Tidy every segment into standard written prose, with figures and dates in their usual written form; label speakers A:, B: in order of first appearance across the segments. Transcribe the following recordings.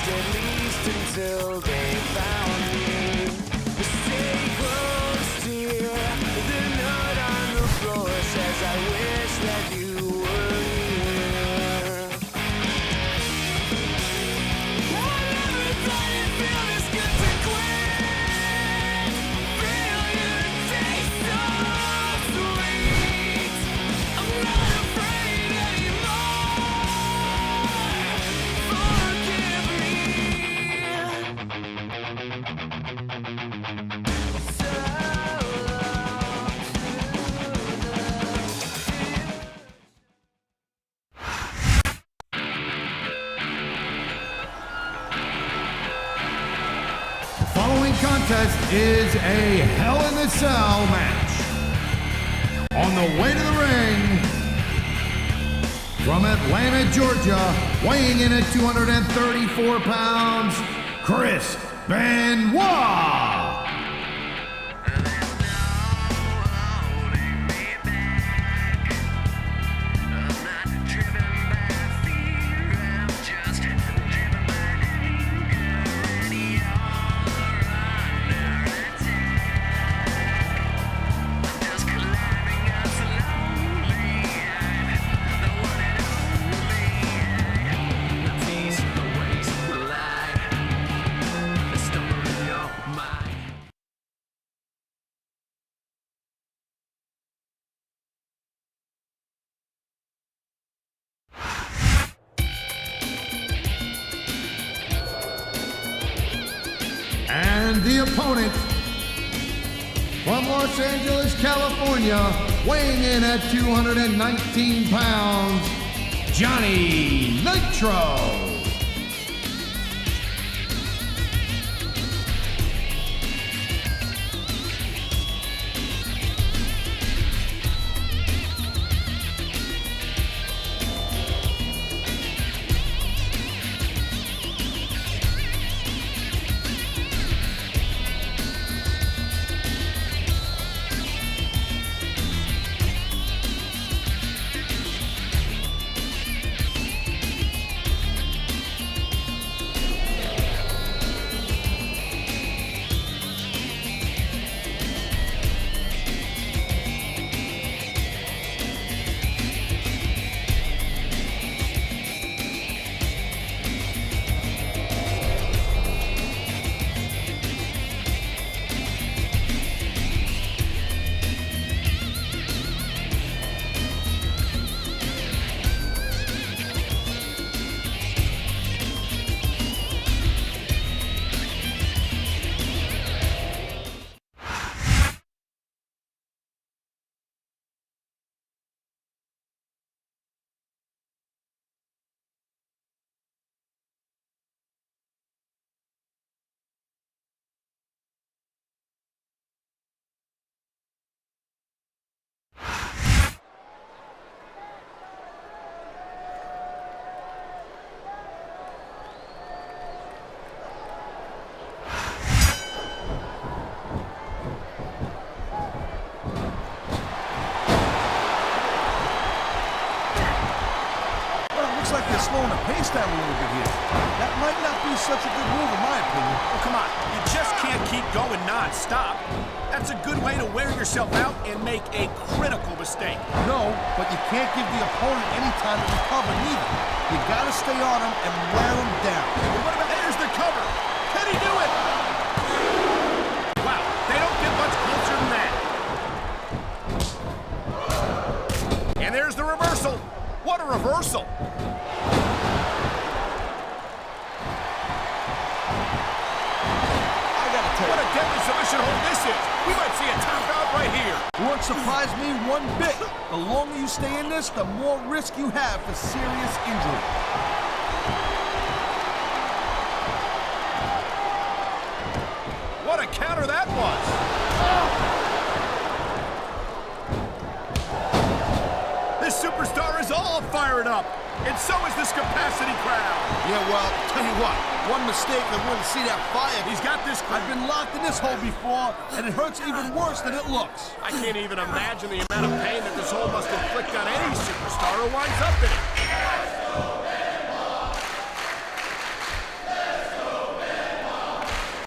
A: at least until they found me. Stay close, dear. The note on the floor says I wish that you were here. I never thought it'd feel this good to quit. Feel your taste so sweet. I'm not afraid anymore. Forgive me. So
B: The following contest is a Hell in a Cell match. On the way to the ring, from Atlanta, Georgia, weighing in at 234 pounds, Chris Benoit. And the opponent, from Los Angeles, California, weighing in at 219 pounds, Johnny Nitro.
C: Slowing the pace down a little bit here. That might not be such a good move in my opinion.
D: Well, come on. You just can't keep going non-stop. That's a good way to wear yourself out and make a critical mistake.
C: No, but you can't give the opponent any time to recover neither. You gotta stay on him and wear him down.
D: Well, what about, there's the cover. Can he do it? Wow, they don't get much closer than that. And there's the reversal. What a reversal. What a deadly submission hold this is. We might see a tap out right here.
C: Won't surprise me one bit. The longer you stay in this, the more risk you have for serious injury.
D: What a counter that was. This superstar is all fired up. And so is this capacity crowd.
C: Yeah, well, tell you what, one mistake I wouldn't see that fire.
D: He's got this.
C: I've been locked in this hole before, and it hurts even worse than it looks.
D: I can't even imagine the amount of pain that this hole must inflict on any superstar who winds up in it.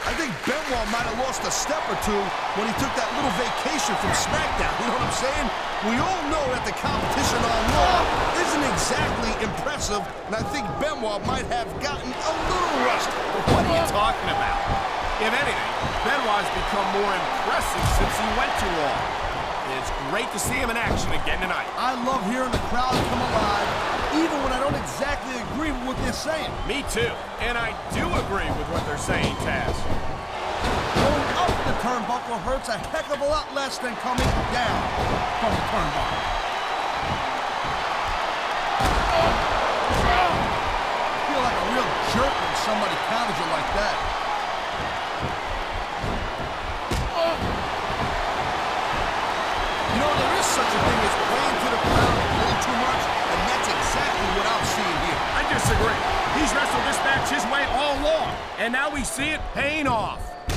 C: I think Benoit might have lost a step or two when he took that little vacation from SmackDown. You know what I'm saying? We all know that the competition on Raw isn't exactly impressive, and I think Benoit might have gotten a little rusty.
D: What are you talking about? If anything, Benoit's become more impressive since he went to Raw. It's great to see him in action again tonight.
C: I love hearing the crowd come alive, even when I don't exactly agree with what they're saying.
D: Me too. And I do agree with what they're saying, Taz.
C: Going up the turnbuckle hurts a heck of a lot less than coming down from the turnbuckle. I feel like a real jerk when somebody counters you like that. You know, there is such a thing as playing to the crowd a little too much, and that's exactly what I'm seeing here.
D: I disagree. He's wrestled this match his way all along, and now we see it paying off. If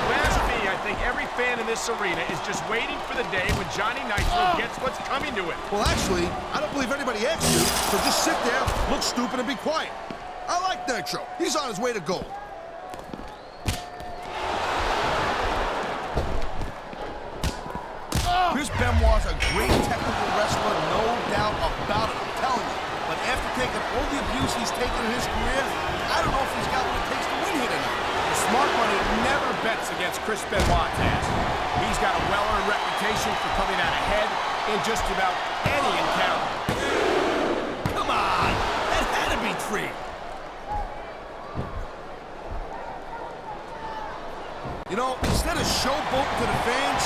D: you ask me, I think every fan in this arena is just waiting for the day when Johnny Nitro gets what's coming to him.
C: Well, actually, I don't believe anybody asked you, so just sit there, look stupid, and be quiet. I like Nitro. He's on his way to gold. Chris Benoit's a great technical wrestler, no doubt about it, I'm telling you. But after taking all the abuse he's taken in his career, I don't know if he's got what it takes to win here tonight.
D: The smart money never bets against Chris Benoit, Taz. He's got a well-earned reputation for coming out ahead in just about any encounter.
C: Come on! That had to be 3. You know, instead of showboating to the fans,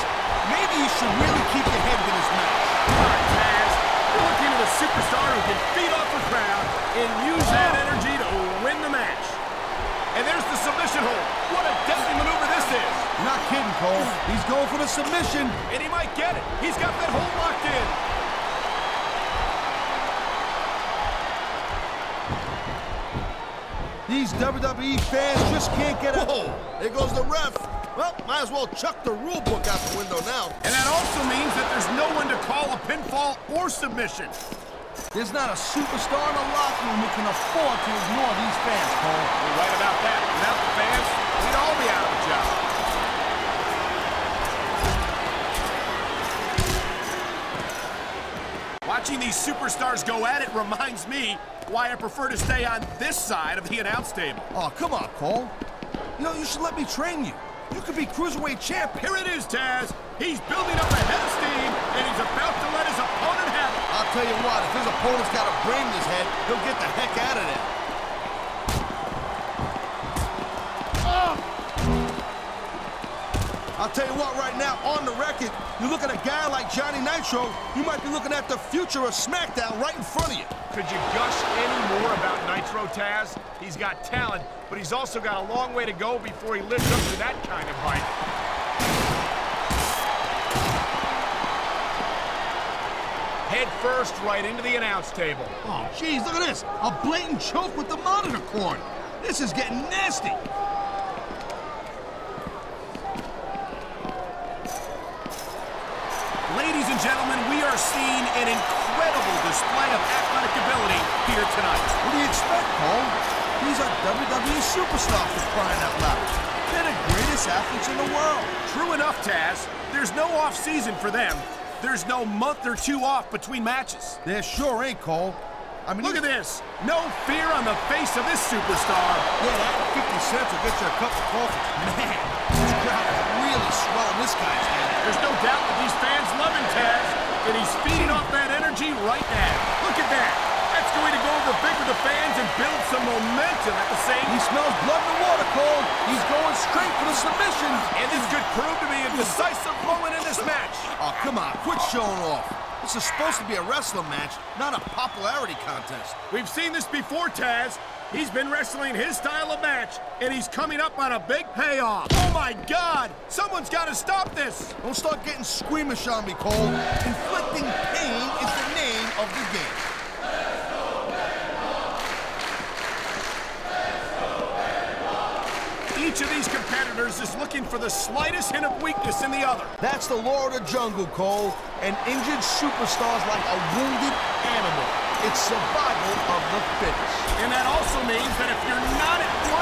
C: maybe you should really keep your head in this match.
D: All right, Taz. You're looking at a superstar who can feed off the crowd and use that energy to win the match. And there's the submission hold. What a deadly maneuver this is.
C: You're not kidding, Cole. He's going for the submission.
D: And he might get it. He's got that hold locked in.
C: These WWE fans just can't get it. Whoa, there goes the ref. Well, might as well chuck the rule book out the window now.
D: And that also means that there's no one to call a pinfall or submission.
C: There's not a superstar in the locker room who can afford to ignore these fans, Cole.
D: You're right about that. Without the fans, we'd all be out of a job. Watching these superstars go at it reminds me why I prefer to stay on this side of the announce table.
C: Oh, come on, Cole. You know, you should let me train you. You could be Cruiserweight champ.
D: Here it is, Taz. He's building up a head of steam, and he's about to let his opponent have it.
C: I'll tell you what, if his opponent's got a brain in his head, he'll get the heck out of there. I'll tell you what, right now, on the record, you look at a guy like Johnny Nitro, you might be looking at the future of SmackDown right in front of you.
D: Could you gush any more about Nitro, Taz? He's got talent, but he's also got a long way to go before he lives up to that kind of hype. Head first right into the announce table.
C: Oh, jeez, look at this. A blatant choke with the monitor cord. This is getting nasty.
D: Ladies and gentlemen, we are seeing an incredible display of athletic ability here tonight.
C: What do you expect, Cole? He's a WWE superstar for crying out loud. They're the greatest athletes in the world.
D: True enough, Taz. There's no off-season for them. There's no month or two off between matches.
C: There sure ain't, Cole. I mean,
D: look at this. No fear on the face of this superstar.
C: Yeah, that 50 cents will get you a cup of coffee. Man, this crowd is really swelling this guy's head.
D: There's no doubt that these fans love him, Taz, and he's feeding off that energy right now. Look at that. That's going to go over big with the fans and build some momentum at the same time.
C: He smells blood in the water, Cole. He's going straight for the submission.
D: And this could prove to be a decisive moment in this match.
C: Oh, come on. Quit showing off. This is supposed to be a wrestling match, not a popularity contest.
D: We've seen this before, Taz. He's been wrestling his style of match, and he's coming up on a big payoff. Oh, my God! Someone's got to stop this!
C: Don't start getting squeamish on me, Cole. Inflicting pain is the name of the game.
D: Each of these competitors Taz is looking for the slightest hint of weakness in the other.
C: That's the law of the jungle, Cole. An injured superstar's like a wounded animal. It's survival of the fittest.
D: And that also means that if you're not at 100%,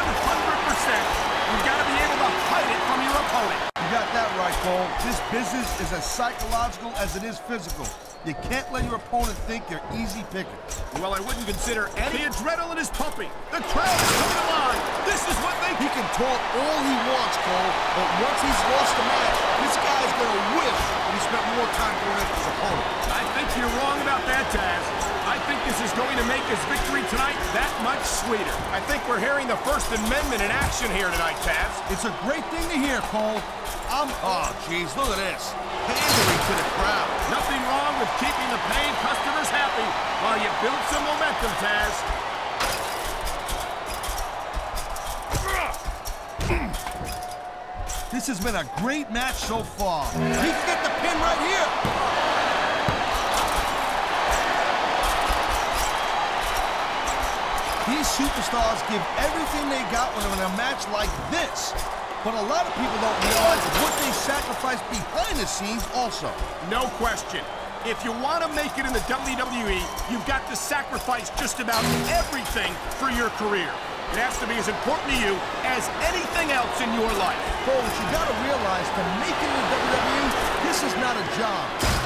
D: you've got to be able to hide it from your opponent.
C: You got that right, Cole. This business is as psychological as it is physical. You can't let your opponent think you're easy pickings.
D: Well, I wouldn't consider any. The adrenaline is pumping. The crowd is coming alive. This is what they...
C: He can talk all he wants, Cole, but once he's lost the match, this guy's gonna wish that he spent more time going after his opponent.
D: I think you're wrong about that, Taz. I think this is going to make his victory tonight that much sweeter. I think we're hearing the First Amendment in action here tonight, Taz.
C: It's a great thing to hear, Cole. Oh, jeez, look at this. Pandering to the crowd.
D: Nothing wrong with keeping the paying customers happy while you build some momentum, Taz.
C: This has been a great match so far. He can get the pin right here. These superstars give everything they got when they're in a match like this. But a lot of people don't realize what they sacrifice behind the scenes also.
D: No question. If you want to make it in the WWE, you've got to sacrifice just about everything for your career. It has to be as important to you as anything else in your life.
C: Folks, you got to realize to make it in the WWE, this is not a job.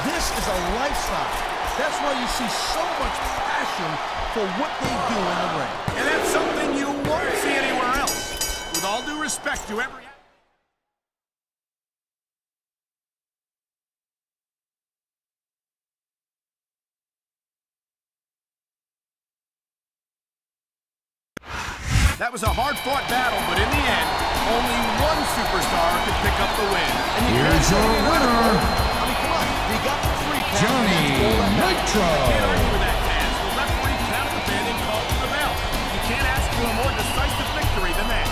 C: This is a lifestyle. That's why you see so much passion for what they do in the ring.
D: And that's something you won't see anywhere else. With all due respect to every... That was a hard-fought battle, but in the end, only one superstar could pick up the win.
B: Here's your winner,
C: I mean, come on, they got the free count.
B: Johnny Nitro.
D: Can't argue with that, Taz. The referee counted the pin and called for the bell. You can't ask for a more decisive victory than that.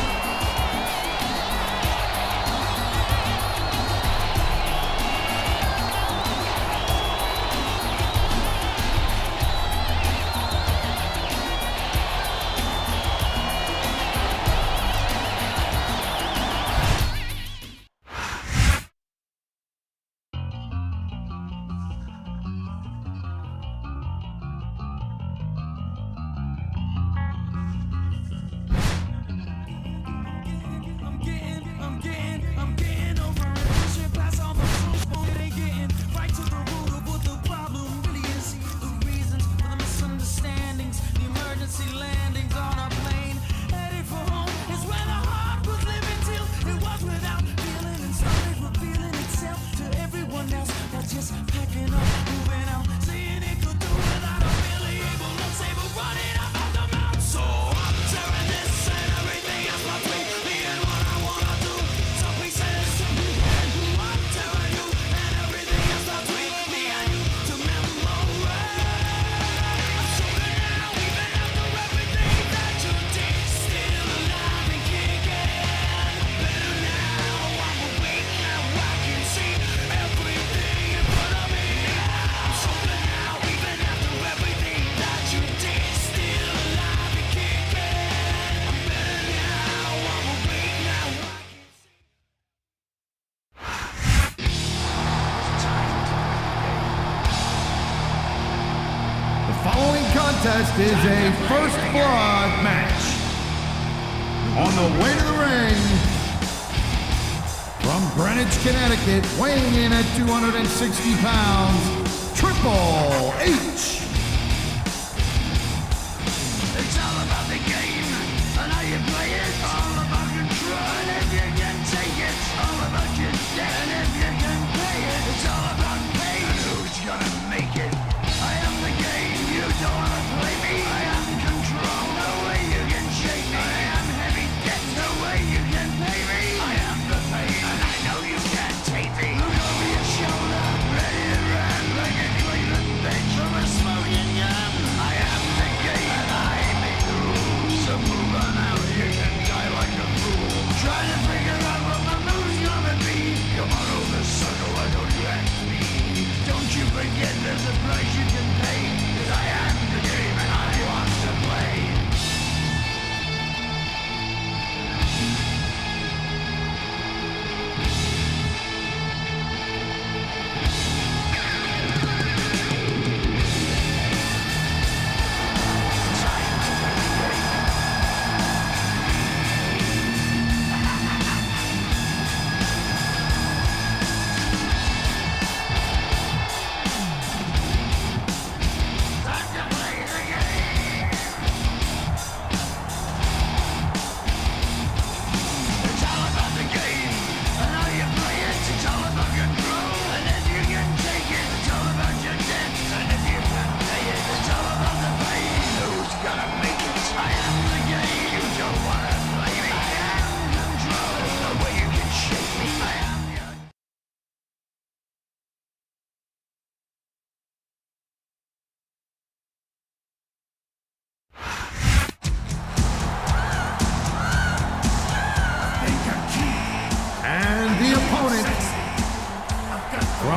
B: Contest is a first blood match. On the way to the ring, from Greenwich, Connecticut, weighing in at 260 pounds, Triple H.
E: It's all about the game and how you play it. All about control and if you can take it. All about your debt and if you can pay it. It's all about pain and who's gonna make it. I am the game, you don't wanna play me. I am control, no way you can shake me. I am heavy debt, no way you can pay me. I am the pain, and I know you can't take me. Look over your shoulder, ready to run like a Cleveland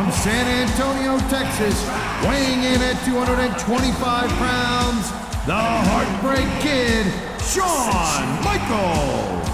B: from San Antonio, Texas, weighing in at 225 pounds, the Heartbreak Kid, Shawn Michaels.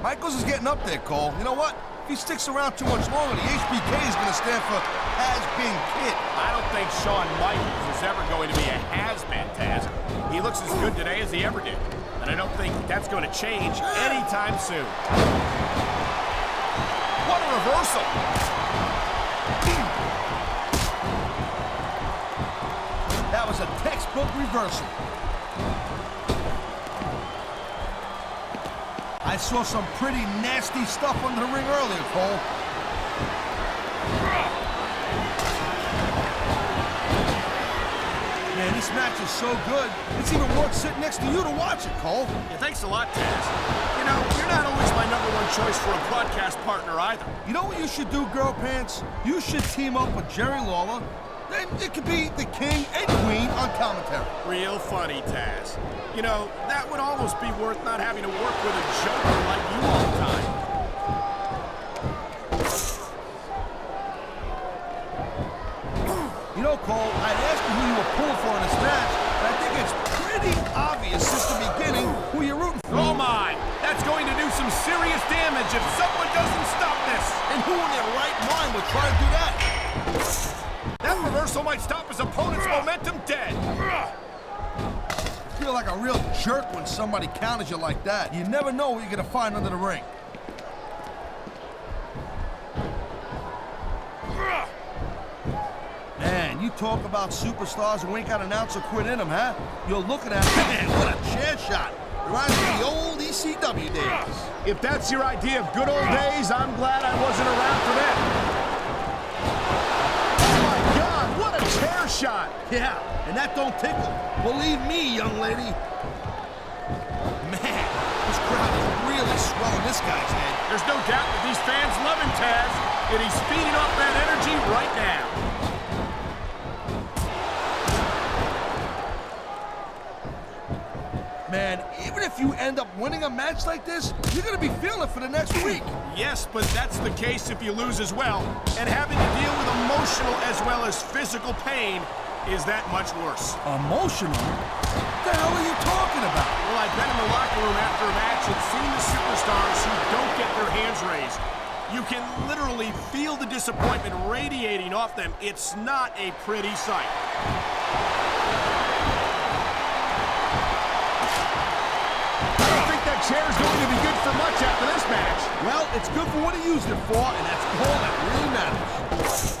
C: Michaels is getting up there, Cole. You know what? If he sticks around too much longer, the HBK is going to stand for has-been kid.
D: I don't think Shawn Michaels is ever going to be a has-been, Taz. He looks as good today as he ever did. And I don't think that's going to change anytime soon. What a reversal!
C: That was a textbook reversal. I saw some pretty nasty stuff under the ring earlier, Cole. Man, this match is so good, it's even worth sitting next to you to watch it, Cole.
D: Yeah, thanks a lot, Taz. You know, you're not always my #1 choice for a broadcast partner either.
C: You know what you should do, Girl Pants? You should team up with Jerry Lawler. Then it could be the king and queen on commentary.
D: Real funny, Taz. You know, that would almost be worth not having to work with a joker like you all the time.
C: You know, Cole, I'd ask you who you were pulling for in this match, but I think it's pretty obvious since the beginning who you're rooting for.
D: Oh my! That's going to do some serious damage if someone doesn't stop this!
C: And who in their right mind would try to do that?
D: That reversal might stop his opponent's momentum dead.
C: You feel like a real jerk when somebody counters you like that. You never know what you're going to find under the ring. Man, you talk about superstars who ain't got an ounce of quit in them, huh? You're looking at, man, what a chair shot. Reminds me of the old ECW days.
D: If that's your idea of good old days, I'm glad I wasn't around for that. Oh my God, what a chair shot!
C: Yeah, and that don't tickle. Believe me, young lady. Man, this crowd is really swelling this guy's head.
D: There's no doubt that these fans love him, Taz, and he's feeding off that energy right now.
C: Man, even if you end up winning a match like this, you're going to be feeling it for the next week.
D: Yes, but that's the case if you lose as well. And having to deal with emotional as well as physical pain is that much worse.
C: Emotional? What the hell are you talking about?
D: Well, I've been in the locker room after a match and seen the superstars who don't get their hands raised. You can literally feel the disappointment radiating off them. It's not a pretty sight. Chair's going to be good for much after this match.
C: Well, it's good for what he used it for, and that's all that really matters.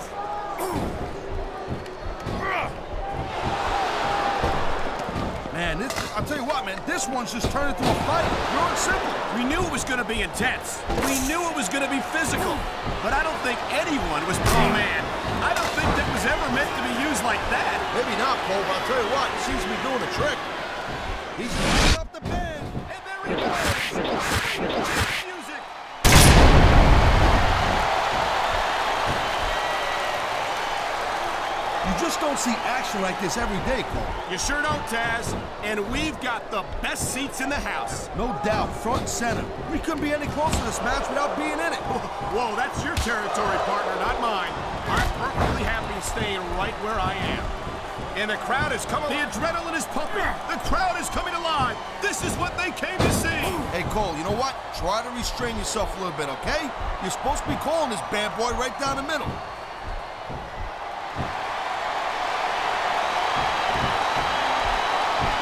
C: Man, I'll tell you what, man, this one's just turned into a fight. Pure and simple.
D: We knew it was going to be intense. We knew it was going to be physical. But I don't think anyone was, oh man, I don't think that was ever meant to be used like that.
C: Maybe not, Cole, but I'll tell you what, it seems to be doing the trick. He's picking up the pin.
D: And there he goes. Music.
C: You just don't see action like this every day, Cole.
D: You sure don't, Taz. And we've got the best seats in the house.
C: No doubt, front and center. We couldn't be any closer to this match without being in it.
D: Whoa, that's your territory, partner, not mine. I'm perfectly happy staying right where I am. And the crowd is coming. The adrenaline is pumping. The crowd is coming alive. This is what they came to see.
C: Hey, Cole, you know what? Try to restrain yourself a little bit, okay? You're supposed to be calling this bad boy right down the middle.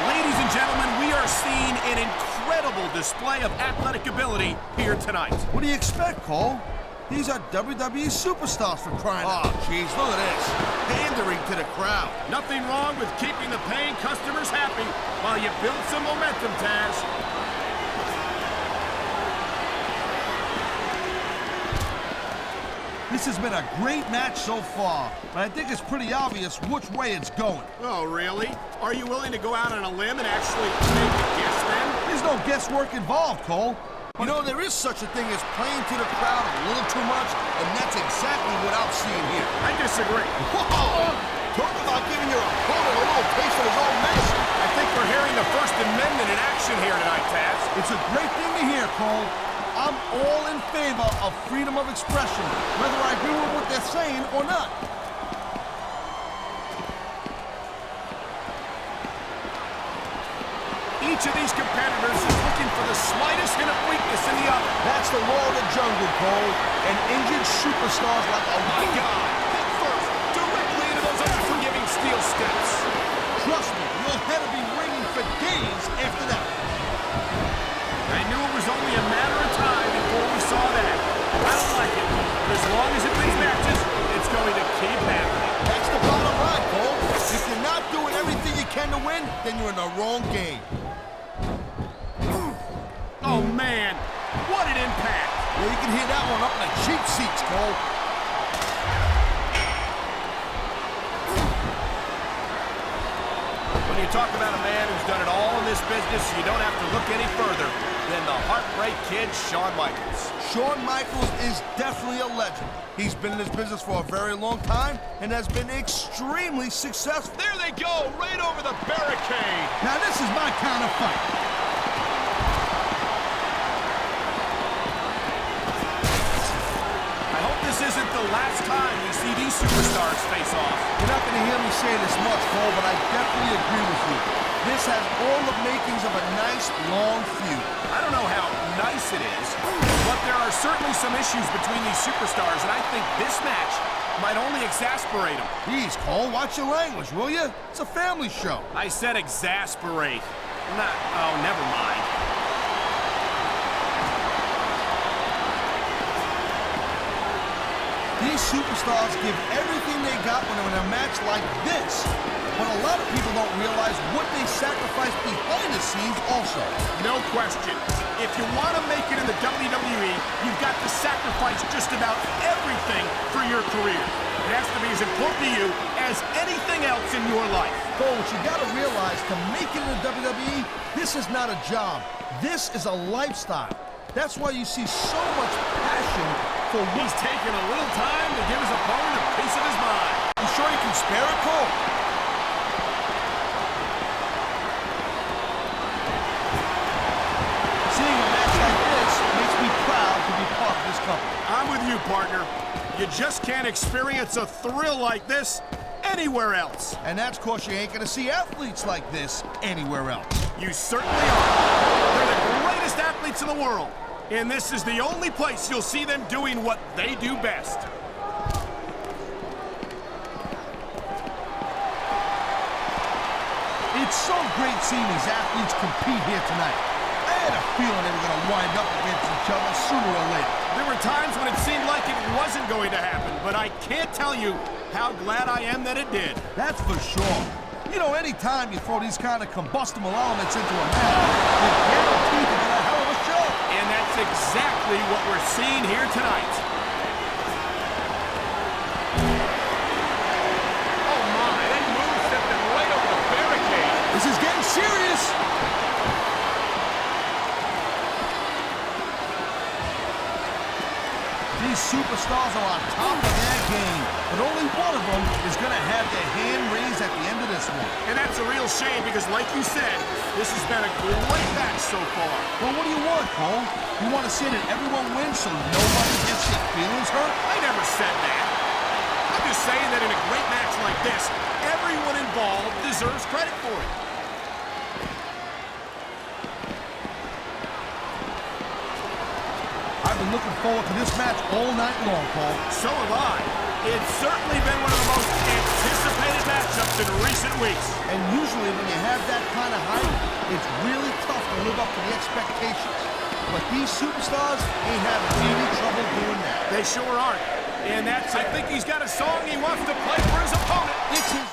D: Ladies and gentlemen, we are seeing an incredible display of athletic ability here tonight.
C: What do you expect, Cole? These are WWE superstars for crying out. Oh, jeez, look at this. Pandering to the crowd.
D: Nothing wrong with keeping the paying customers happy while you build some momentum, Taz.
C: This has been a great match so far, but I think it's pretty obvious which way it's going.
D: Oh, really? Are you willing to go out on a limb and actually make a guess then?
C: There's no guesswork involved, Cole. You know, there is such a thing as playing to the crowd a little too much, and that's exactly what I'm seeing here.
D: I disagree.
C: Whoa! Talk about giving your opponent a little taste of his own medicine.
D: I think we're hearing the First Amendment in action here tonight, Taz.
C: It's a great thing to hear, Cole. I'm all in favor of freedom of expression, whether I agree with what they're saying or not.
D: Each of these competitors is looking for the slightest hint of weakness in the other.
C: That's the law of the jungle, Cole. And injured superstars like, oh my God,
D: head first, directly into those unforgiving steel steps.
C: Trust me, your head will be ringing for days after that.
D: I knew it was only a matter of time before we saw that. I don't like it, but as long as it wins matches, it's going to keep happening.
C: That's the bottom line, Cole. If you're not doing everything you can to win, then you're in the wrong game.
D: Oh, man. What an impact.
C: Yeah, you can hear that one up in the cheap seats, Cole.
D: When you talk about a man who's done it all in this business, you don't have to look any further than the Heartbreak Kid, Shawn Michaels.
C: Shawn Michaels is definitely a legend. He's been in this business for a very long time and has been extremely successful.
D: There they go, right over the barricade.
C: Now this is my kind of fight.
D: This isn't the last time we see these superstars face off.
C: You're not going to hear me say this much, Cole, but I definitely agree with you. This has all the makings of a nice, long feud.
D: I don't know how nice it is, but there are certainly some issues between these superstars, and I think this match might only exasperate them.
C: Please, Cole, watch your language, will you? It's a family show.
D: I said exasperate. Oh, never mind.
C: These superstars give everything they got when they're in a match like this. But a lot of people don't realize what they sacrifice behind the scenes also.
D: No question. If you want to make it in the WWE, you've got to sacrifice just about everything for your career. It has to be as important to you as anything else in your life.
C: But what you got to realize, to make it in the WWE, this is not a job. This is a lifestyle. That's why you see so much passion for what...
D: He's taking a little time to give his opponent a piece of his mind.
C: You sure you can spare it, Cole? Seeing a match like this makes me proud to be part of this company.
D: I'm with you, partner. You just can't experience a thrill like this anywhere else.
C: And that's because you ain't gonna see athletes like this anywhere else.
D: You certainly are. They're the greatest athletes in the world. And this is the only place you'll see them doing what they do best.
C: It's so great seeing these athletes compete here tonight. I had a feeling they were gonna wind up against each other sooner or later.
D: There were times when it seemed like it wasn't going to happen, but I can't tell you how glad I am that it did.
C: That's for sure. You know, anytime you throw these kind of combustible elements into a match, you're guaranteed to get a hell of a show.
D: And that's exactly what we're seeing here tonight. Oh my, that move sent them right over the barricade.
C: This is getting serious. These superstars are on top of their game, but only one of them is going to have their hand raised at the end of this one.
D: And that's a real shame because, like you said, this has been a great match so far.
C: Well, what do you want, Cole? You want to see that everyone wins so nobody gets their feelings hurt?
D: I never said that. I'm just saying that in a great match like this, everyone involved deserves credit for it.
C: I've been looking forward to this match all night long, Cole.
D: So have I. It's certainly been one of the most anticipated matchups in recent weeks.
C: And usually when you have that kind of hype, it's really tough to live up to the expectations. But these superstars ain't having any trouble doing that.
D: They sure aren't. And I think he's got a song he wants to play for his opponent.
C: It's his...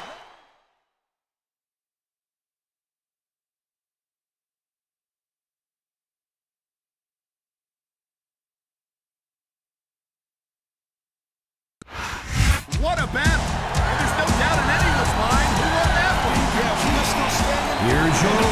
D: What a battle! And there's no doubt in anyone's mind who won that one.
C: Yeah, we're still standing.
B: Here's your